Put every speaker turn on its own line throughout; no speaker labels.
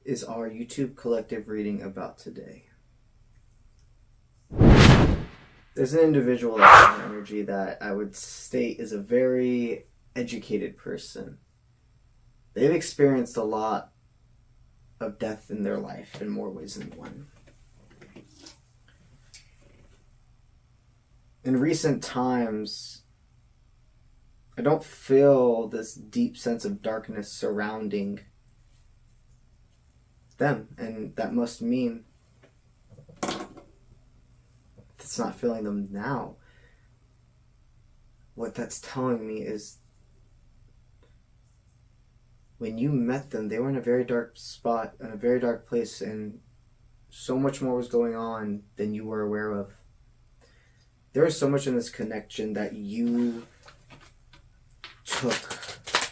is our YouTube collective reading about today? There's an individual that's in energy that I would state is a very educated person. They've experienced a lot of death in their life in more ways than one. In recent times, I don't feel this deep sense of darkness surrounding them, and that must mean it's not feeling them now. What that's telling me is when you met them, they were in a very dark spot, in a very dark place, and so much more was going on than you were aware of. There was so much in this connection that you took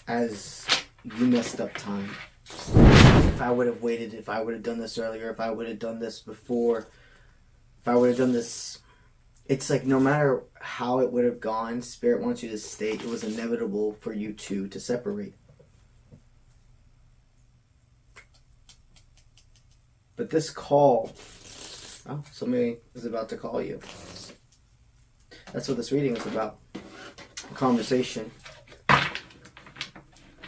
as you messed up time. If I would have waited, if I would have done this earlier, if I would have done this before, if I would have done this, it's like no matter how it would have gone, Spirit wants you to state it was inevitable for you two to separate. But this call, oh, somebody is about to call you. That's what this reading is about. A conversation.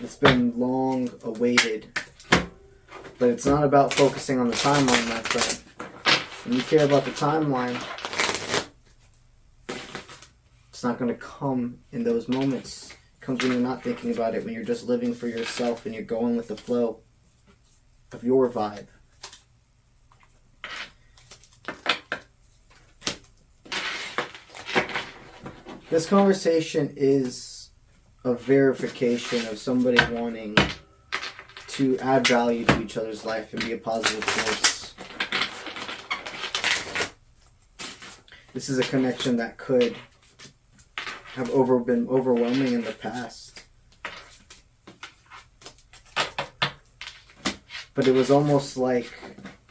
It's been long awaited. But it's not about focusing on the timeline, my friend. When you care about the timeline, it's not going to come in those moments. It comes when you're not thinking about it, when you're just living for yourself and you're going with the flow of your vibe. This conversation is a verification of somebody wanting to add value to each other's life and be a positive force. This is a connection that could have been overwhelming in the past. But it was almost like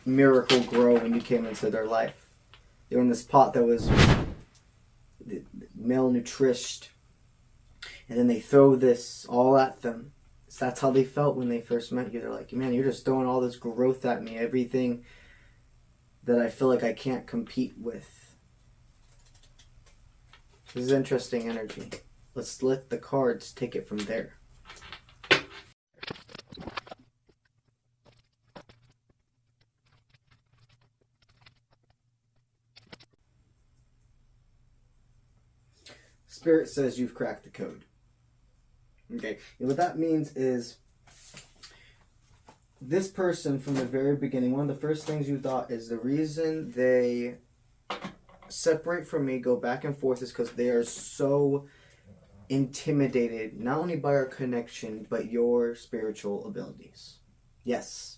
miracle grow when you came into their life. They were in this pot that was malnourished, and then they throw this all at them. So that's how they felt when they first met you. They're like, man, you're just throwing all this growth at me, everything that I feel like I can't compete with. This is interesting energy. Let's let the cards take it from there. Spirit says you've cracked the code. Okay, and what that means is this person from the very beginning, one of the first things you thought is the reason they separate from me, go back and forth, is because they are so intimidated, not only by our connection, but your spiritual abilities. Yes,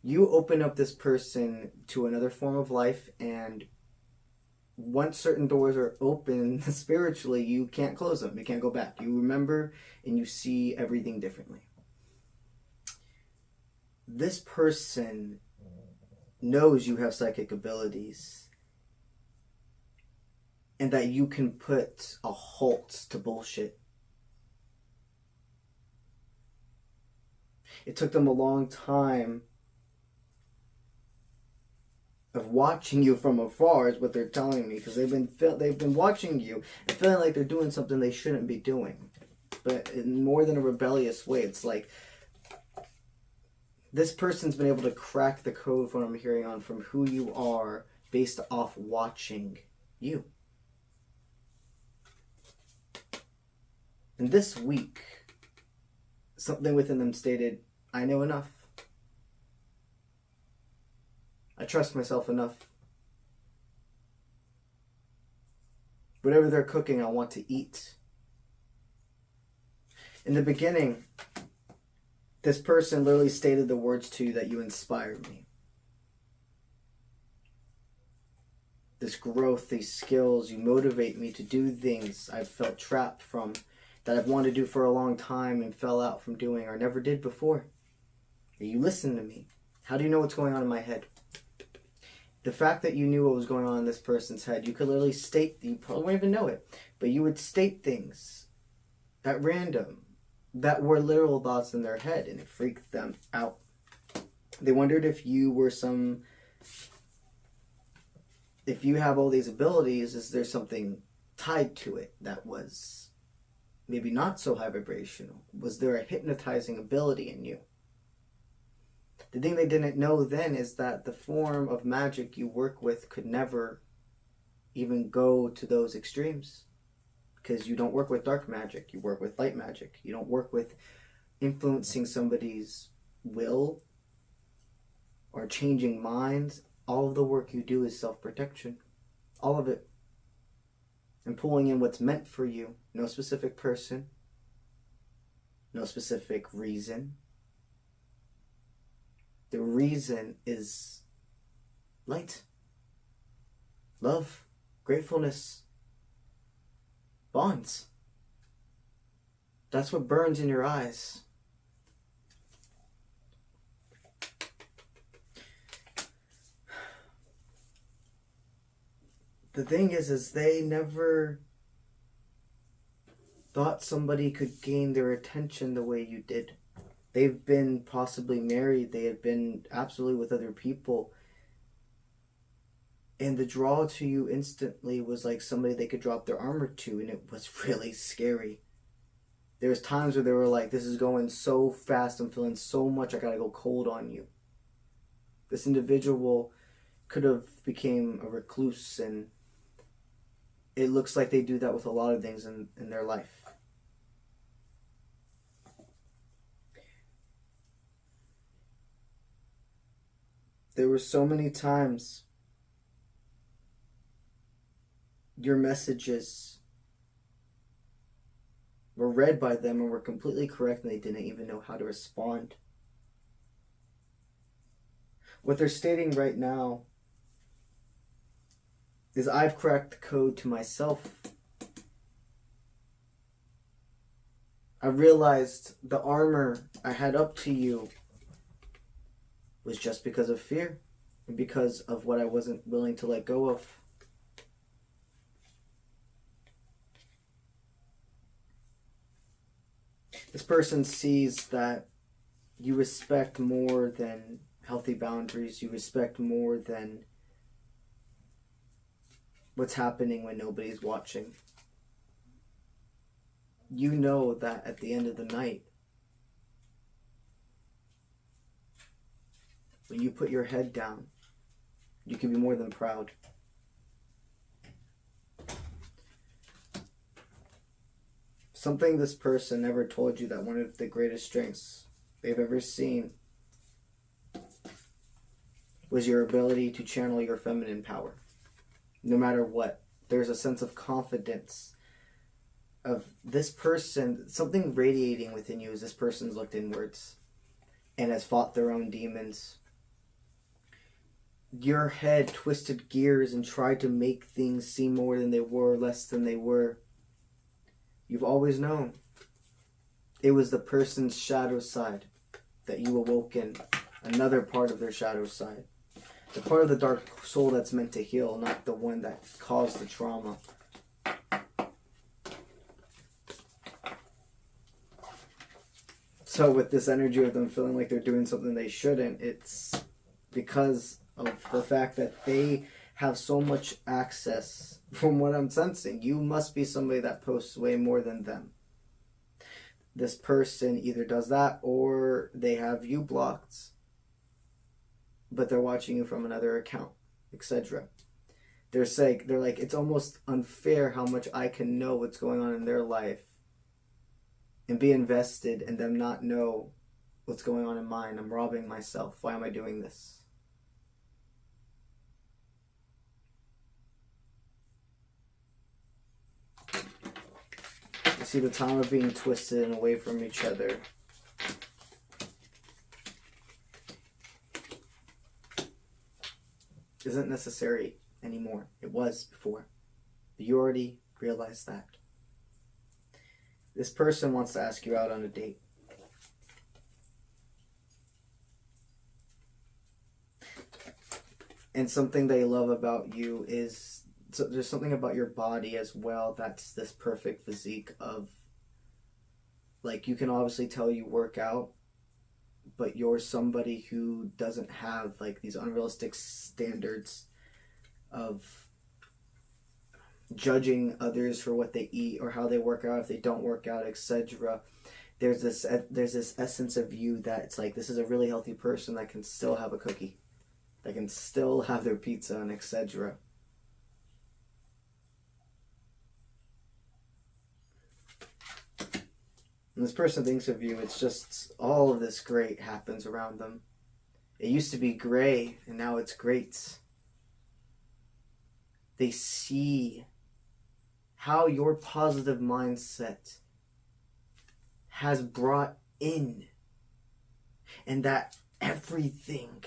you open up this person to another form of life, and once certain doors are open spiritually, you can't close them. You can't go back. You remember and you see everything differently. This person knows you have psychic abilities and that you can put a halt to bullshit. It took them a long time of watching you from afar, is what they're telling me, because they've been watching you and feeling like they're doing something they shouldn't be doing, but in more than a rebellious way. It's like this person's been able to crack the code from what I'm hearing on from who you are based off watching you. And this week, something within them stated, I know enough. I trust myself enough. Whatever they're cooking, I want to eat. In the beginning, this person literally stated the words to you that you inspired me. This growth, these skills, you motivate me to do things I've felt trapped from, that I've wanted to do for a long time and fell out from doing or never did before. You listen to me. How do you know what's going on in my head? The fact that you knew what was going on in this person's head, you could literally state, you probably wouldn't even know it, but you would state things at random that were literal thoughts in their head, and it freaked them out. They wondered if you were if you have all these abilities, is there something tied to it that was maybe not so high vibrational? Was there a hypnotizing ability in you? The thing they didn't know then is that the form of magic you work with could never even go to those extremes. Because you don't work with dark magic, you work with light magic. You don't work with influencing somebody's will or changing minds. All of the work you do is self-protection. All of it. And pulling in what's meant for you. No specific person. No specific reason. The reason is light. Love. Gratefulness. Bonds. That's what burns in your eyes. The thing is they never thought somebody could gain their attention the way you did. They've been possibly married. They had been absolutely with other people. And the draw to you instantly was like somebody they could drop their armor to, and it was really scary. There was times where they were like, this is going so fast, I'm feeling so much, I gotta go cold on you. This individual could have became a recluse, and it looks like they do that with a lot of things in their life. There were so many times your messages were read by them and were completely correct, and they didn't even know how to respond. What they're stating right now is I've cracked the code to myself. I realized the armor I had up to you was just because of fear and because of what I wasn't willing to let go of. This person sees that you respect more than healthy boundaries. You respect more than what's happening when nobody's watching. You know that at the end of the night, when you put your head down, you can be more than proud. Something this person never told you, that one of the greatest strengths they've ever seen was your ability to channel your feminine power. No matter what, there's a sense of confidence of this person, something radiating within you as this person's looked inwards and has fought their own demons. Your head twisted gears and tried to make things seem more than they were, less than they were. You've always known it was the person's shadow side that you awoke in, another part of their shadow side. The part of the dark soul that's meant to heal, not the one that caused the trauma. So with this energy of them feeling like they're doing something they shouldn't, it's because of the fact that they have so much access. From what I'm sensing, you must be somebody that posts way more than them. This person either does that or they have you blocked, but they're watching you from another account, etc. They're like, it's almost unfair how much I can know what's going on in their life and be invested and them not know what's going on in mine. I'm robbing myself. Why am I doing this? You see, the time of being twisted and away from each other isn't necessary anymore. It was before. But you already realized that. This person wants to ask you out on a date. And something they love about you is, so there's something about your body as well that's this perfect physique of, like, you can obviously tell you work out, but you're somebody who doesn't have like these unrealistic standards of judging others for what they eat or how they work out, if they don't work out, etc. There's this essence of you that it's like, this is a really healthy person that can still have a cookie, that can still have their pizza, and etc. And this person thinks of you, it's just all of this great happens around them. It used to be gray, and now it's great. They see how your positive mindset has brought in, and that everything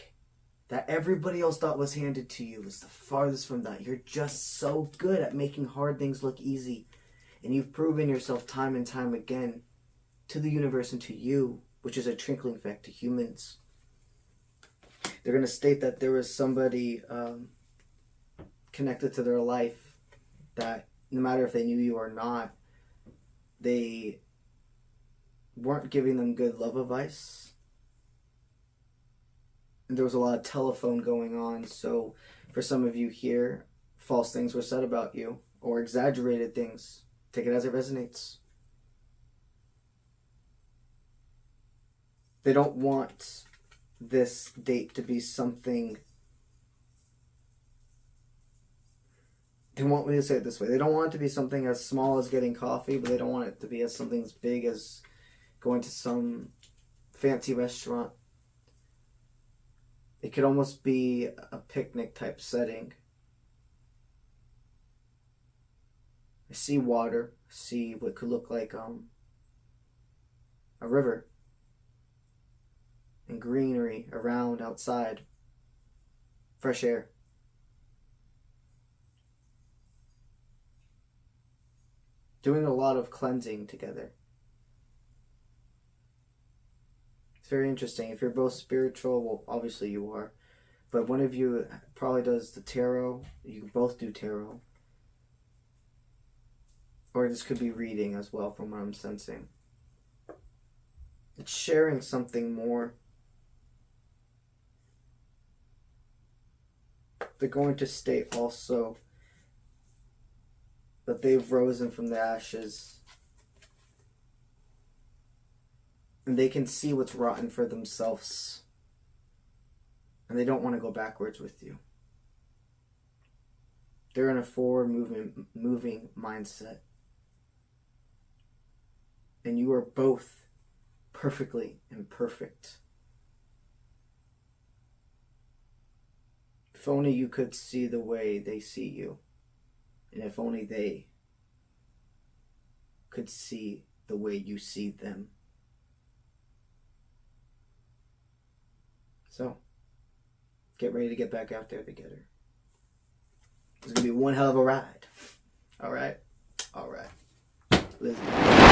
that everybody else thought was handed to you is the farthest from that. You're just so good at making hard things look easy, and you've proven yourself time and time again to the universe and to you, which is a trickling effect to humans. They're going to state that there was somebody connected to their life that, no matter if they knew you or not, they weren't giving them good love advice. And there was a lot of telephone going on, so for some of you here, false things were said about you, or exaggerated things. Take it as it resonates. They don't want this date to be something... They want me to say it this way. They don't want it to be something as small as getting coffee, but they don't want it to be as something as big as going to some fancy restaurant. It could almost be a picnic type setting. I see water. I see what could look like a river. And greenery around outside. Fresh air. Doing a lot of cleansing together. It's very interesting. If you're both spiritual, well, obviously you are, but one of you probably does the tarot. You both do tarot. Or this could be reading as well, from what I'm sensing. It's sharing something more. They're going to state also that they've risen from the ashes. And they can see what's rotten for themselves. And they don't want to go backwards with you. They're in a forward moving mindset. And you are both perfectly imperfect. If only you could see the way they see you. And if only they could see the way you see them. So, get ready to get back out there together. It's going to be one hell of a ride. Alright? Alright. Let's go.